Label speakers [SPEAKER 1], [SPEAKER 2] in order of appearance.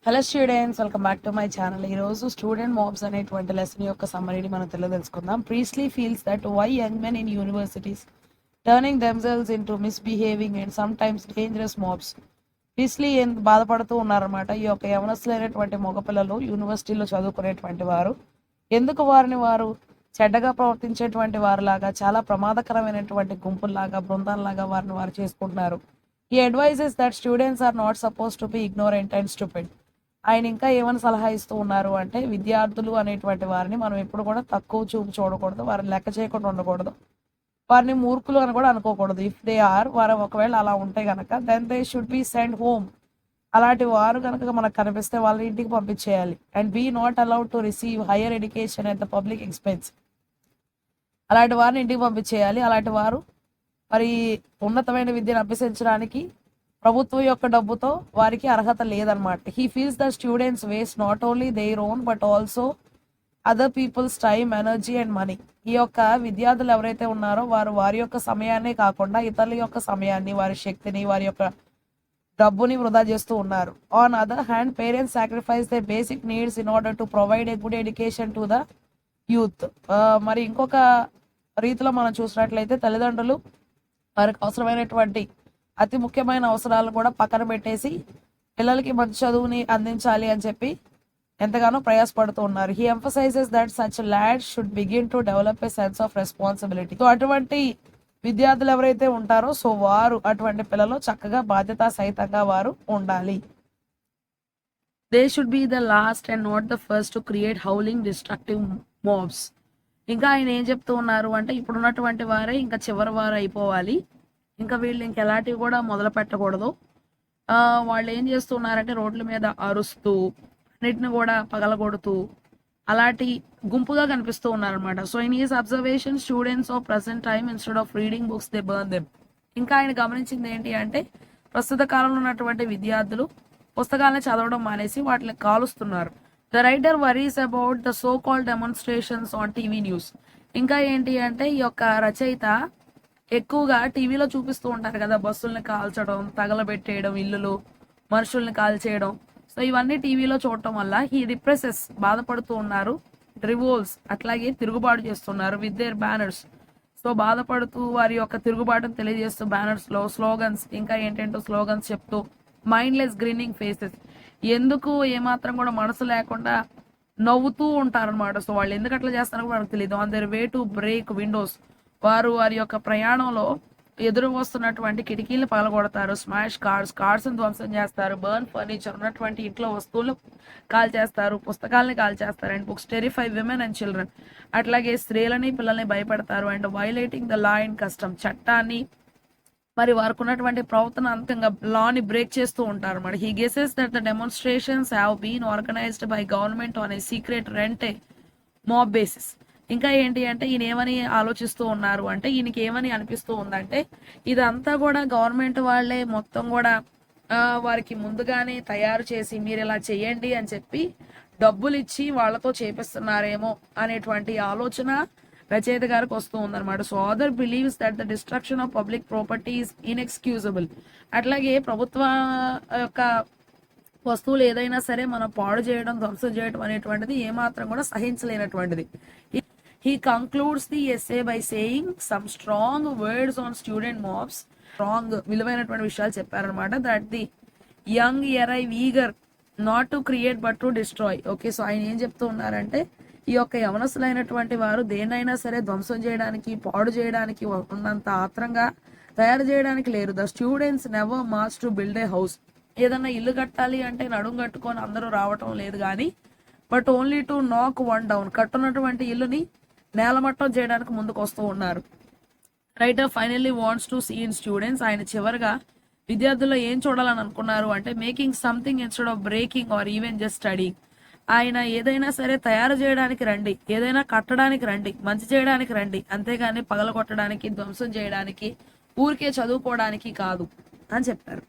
[SPEAKER 1] Hello students, welcome back to my channel. ఈరోజు student mobs అనేటువంటి lesson యొక్క సమ్మరీని మనం తెలుసుకుందాం. Priestley feels that why young men in universities turning themselves into misbehaving and సమ్ టైమ్స్ డేంజరస్ మాబ్స్. ప్రీస్లీ బాధపడుతూ ఉన్నారన్నమాట. ఈ యొక్క యవనస్తులైనటువంటి మగపిల్లలు యూనివర్సిటీలో చదువుకునేటువంటి వారు ఎందుకు వారు చెడ్డగా ప్రవర్తించేటువంటి వారిలాగా, చాలా ప్రమాదకరమైనటువంటి గుంపుల్లాగా, బృందాల్లాగా వారు చేసుకుంటున్నారు. He advises that students are not supposed to be ignorant and stupid. ఆయన ఇంకా ఏమని సలహా ఇస్తూ ఉన్నారు అంటే, విద్యార్థులు అనేటువంటి వారిని మనం ఎప్పుడు కూడా తక్కువ చూపు చూడకూడదు, వారిని లెక్క చేయకుండా ఉండకూడదు, వారిని మూర్ఖులు అని కూడా అనుకోకూడదు. ఇఫ్ దే ఆర్, వారు ఒకవేళ అలా ఉంటే కనుక, then they should be send home. అలాంటి వారు కనుక మనకు కనిపిస్తే వాళ్ళని ఇంటికి పంపించేయాలి. And be not allowed to receive higher education at the public expense. అలాంటి వారిని ఇంటికి పంపించేయాలి. అలాంటి వారు మరి ఉన్నతమైన విద్యను అభ్యసించడానికి ప్రభుత్వం యొక్క డబ్బుతో వారికి అర్హత లేదనమాట. He feels the students waste not only their own but also other people's time, energy and money. ఈ యొక్క విద్యార్థులు ఎవరైతే ఉన్నారో వారి యొక్క సమయాన్నే కాకుండా ఇతరుల యొక్క సమయాన్ని, వారి శక్తిని, వారి యొక్క డబ్బుని వృధా చేస్తూ ఉన్నారు. On other hand, parents sacrifice the basic needs in order to provide a good education to the youth. మరి ఇంకొక రీతిలో మనం చూసినట్లయితే తల్లిదండ్రులు వారికి అవసరమైనటువంటి అతి ముఖ్యమైన అవసరాలను కూడా పక్కన పెట్టేసి పిల్లలకి మంచి చదువుని అందించాలి అని చెప్పి ఎంతగానో ప్రయాసపడుతూ ఉన్నారు. He emphasises that such lad should begin to develop a sense of responsibility. So అటువంటి విద్యార్థులు ఎవరైతే ఉంటారో వారు, అటువంటి పిల్లలు చక్కగా బాధ్యతా సహితంగా వారు ఉండాలి. They should be the last and not the first to create howling destructive mobs. ఇంకా ఆయన ఏం చెప్తూ ఉన్నారు అంటే, ఇప్పుడున్నటువంటి వారే ఇంకా చివరి వారు అయిపోవాలి, ఇంకా వీళ్ళు ఇంకెలాంటివి కూడా మొదలు పెట్టకూడదు. వాళ్ళు ఏం చేస్తున్నారంటే రోడ్ల మీద అరుస్తూ అన్నిటిని కూడా పగలగొడుతూ అలాంటి గుంపుగా కనిపిస్తూ ఉన్నారనమాట. So in his observation students of present time instead of reading books they burn them. ఇంకా ఆయన గమనించింది ఏంటి అంటే, ప్రస్తుత కాలంలో ఉన్నటువంటి విద్యార్థులు పుస్తకాలను చదవడం మానేసి వాటిని కాలుస్తున్నారు. The writer worries about the so called demonstrations on TV news. ఇంకా ఏంటి అంటే, ఈ యొక్క రచయిత ఎక్కువగా టీవీలో చూపిస్తూ ఉంటారు కదా, బస్సుల్ని కాల్చడం, తగలబెట్టేయడం, ఇల్లులు, మనుషుల్ని కాల్చేయడం. సో ఇవన్నీ టీవీలో చూడటం వల్ల హీ రిప్రెసెస్, బాధపడుతూ ఉన్నారు, రివోల్స్, అట్లాగే తిరుగుబాటు చేస్తున్నారు విత్ దేర్ బ్యానర్స్. సో బాధపడుతూ వారి యొక్క తిరుగుబాటును తెలియజేస్తూ బ్యానర్స్లో స్లోగన్స్, ఇంకా ఏంటంటో స్లోగన్స్ చెప్తూ మైండ్లెస్ గ్రీనింగ్ ఫేసెస్, ఎందుకు ఏమాత్రం కూడా మనసు లేకుండా నవ్వుతూ ఉంటారనమాట. సో వాళ్ళు ఎందుకు అట్లా చేస్తారో కూడా మనకు తెలియదు. On their way to break Windows, వారి యొక్క ప్రయాణంలో ఎదురు వస్తున్నటువంటి కిటికీలు పగలగొడతారు, స్మాష్ కార్డ్స్ని ధ్వంసం చేస్తారు, బర్న్ ఫర్నిచర్, ఉన్నటువంటి ఇంట్లో వస్తువులు కాల్ చేస్తారు, పుస్తకాలని కాల్ చేస్తారు. And books terrify women and children, అట్లాగే స్త్రీలని పిల్లల్ని భయపెడతారు. And violating the law and custom, చట్టాన్ని మరి వారికి ఉన్నటువంటి ప్రవర్తన అంతంగా లాని బ్రేక్ చేస్తూ ఉంటారు అన్నమాట. He guesses that the demonstrations have been organised by government on a secret rent mob basis. ఇంకా ఏంటి అంటే, ఈయన ఏమని ఆలోచిస్తూ ఉన్నారు అంటే, ఈయనకి ఏమని అనిపిస్తూ ఉందంటే, ఇదంతా కూడా గవర్నమెంట్ వాళ్ళే మొత్తం కూడా వారికి ముందుగానే తయారు చేసి మీరు ఇలా చేయండి అని చెప్పి డబ్బులు ఇచ్చి వాళ్ళతో చేపిస్తున్నారేమో అనేటువంటి ఆలోచన రచయిత గారికి వస్తూ ఉందన్నమాట. So author believes that the destruction of public property is inexcusable. అట్లాగే ప్రభుత్వ యొక్క వస్తువులు ఏదైనా సరే మనం పాడు చేయడం, ధ్వంసం చేయడం అనేటువంటిది ఏమాత్రం కూడా సహించలేనటువంటిది. He concludes the essay by saying some strong words on student mobs. Strong, విలువైనటువంటి విషయాలు చెప్పారనమాట. That the young arrive eager not to create but to destroy. Okay, so ఆయన ఏం చెప్తూ ఉన్నారంటే, ఈ యొక్క యవనస్తులైనటువంటి వారు దేనైనా సరే ధ్వంసం చేయడానికి, పాడు చేయడానికి ఉన్నంత ఆత్రంగా తయారు చేయడానికి లేరు. The students never March to build a house. ఏదన్నా ఇల్లు కట్టాలి అంటే నడుం కట్టుకొని అందరూ రావటం లేదు కానీ, but only to knock one down, కట్టున్నటువంటి ఇల్లుని నేలమట్టం చేయడానికి ముందుకు వస్తూ ఉన్నారు. Writer finally wants to see in students, ఆయన చివరిగా విద్యార్థుల్లో ఏం చూడాలని అనుకున్నారు అంటే, making something instead of breaking or even just study. ఆయన ఏదైనా సరే తయారు చేయడానికి రండి, ఏదైనా కట్టడానికి రండి, మంచి చేయడానికి రండి, అంతేగాని పగలగొట్టడానికి, ధ్వంసం చేయడానికి, ఊరికే చదువుకోవడానికి కాదు అని చెప్పారు.